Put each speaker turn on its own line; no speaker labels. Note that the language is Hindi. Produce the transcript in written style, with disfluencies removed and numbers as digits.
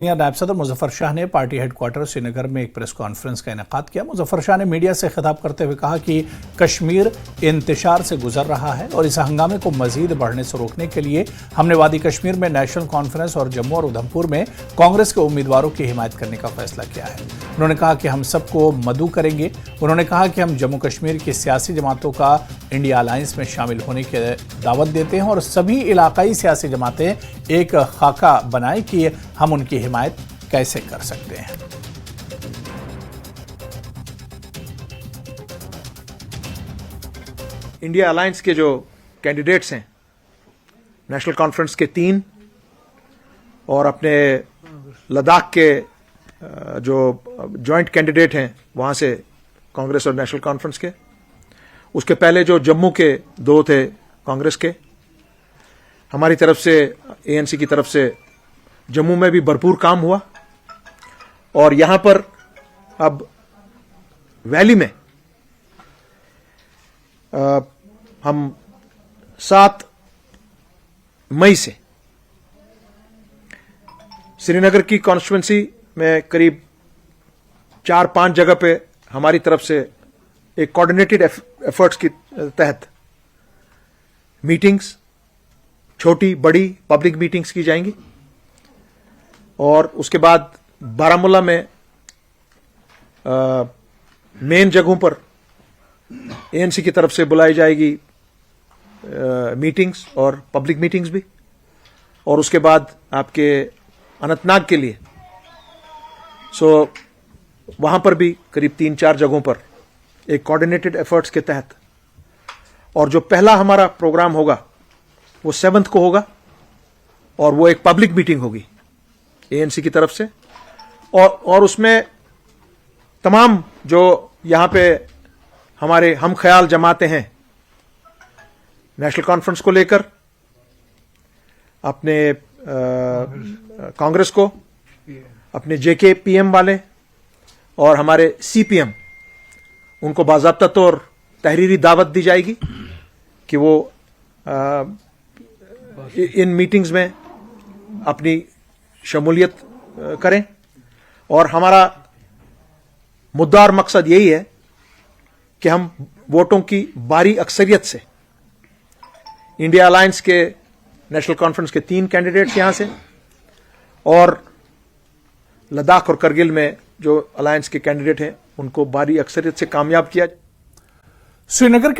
नायब सदर मुजफ्फर शाह ने पार्टी हेडक्वार्टर श्रीनगर में एक प्रेस कॉन्फ्रेंस का इनेकाद किया। मुजफ्फर शाह ने मीडिया से खिताब करते हुए कहा कि कश्मीर इंतशार से गुजर रहा है और इस हंगामे को मजीद बढ़ने से रोकने के लिए हमने वादी कश्मीर में नेशनल कॉन्फ्रेंस और जम्मू और उधमपुर में कांग्रेस के उम्मीदवारों की हिमायत करने का फैसला किया है। उन्होंने कहा कि हम सबको मदऊ करेंगे। उन्होंने कहा कि हम जम्मू कश्मीर की सियासी जमातों का इंडिया अलायंस में शामिल होने की दावत देते हैं और सभी इलाकाई सियासी जमातें एक खाका बनाएं कि हम उनकी हिमायत कैसे कर सकते हैं।
इंडिया अलायंस के जो कैंडिडेट्स हैं, नेशनल कॉन्फ्रेंस के 3 और अपने लद्दाख के जो जॉइंट कैंडिडेट हैं वहां से कांग्रेस और नेशनल कॉन्फ्रेंस के, उसके पहले जो जम्मू के 2 थे कांग्रेस के, हमारी तरफ से एएनसी की तरफ से जम्मू में भी भरपूर काम हुआ और यहां पर अब वैली में हम 7 मई से श्रीनगर की कॉन्स्टिट्यूएंसी में करीब 4-5 जगह पे हमारी तरफ से एक कोऑर्डिनेटेड एफर्ट्स के तहत मीटिंग्स, छोटी बड़ी पब्लिक मीटिंग्स की जाएंगी और उसके बाद बारामूला में मेन जगहों पर एएनसी की तरफ से बुलाई जाएगी मीटिंग्स और पब्लिक मीटिंग्स भी, और उसके बाद आपके अनंतनाग के लिए वहां पर भी करीब 3-4 जगहों पर एक कोऑर्डिनेटेड एफर्ट्स के तहत, और जो पहला हमारा प्रोग्राम होगा वो 7th को होगा और वो एक पब्लिक मीटिंग होगी एएनसी की तरफ से, और उसमें तमाम जो यहां पे हमारे हम ख्याल जमाते हैं नेशनल कॉन्फ्रेंस को लेकर, अपने कांग्रेस को, अपने जेके पीएम वाले और हमारे सीपीएम, उनको बाज़ाब्ता तौर तहरीरी दावत दी जाएगी कि वो इन मीटिंग्स में अपनी शमूलियत करें। और हमारा मुद्दा और मकसद यही है कि हम वोटों की भारी अक्सरियत से इंडिया अलायंस के नेशनल कॉन्फ्रेंस के 3 कैंडिडेट्स यहां से और लद्दाख और करगिल में जो अलायंस के कैंडिडेट हैं उनको भारी अक्सरियत से कामयाब किया।
श्रीनगर के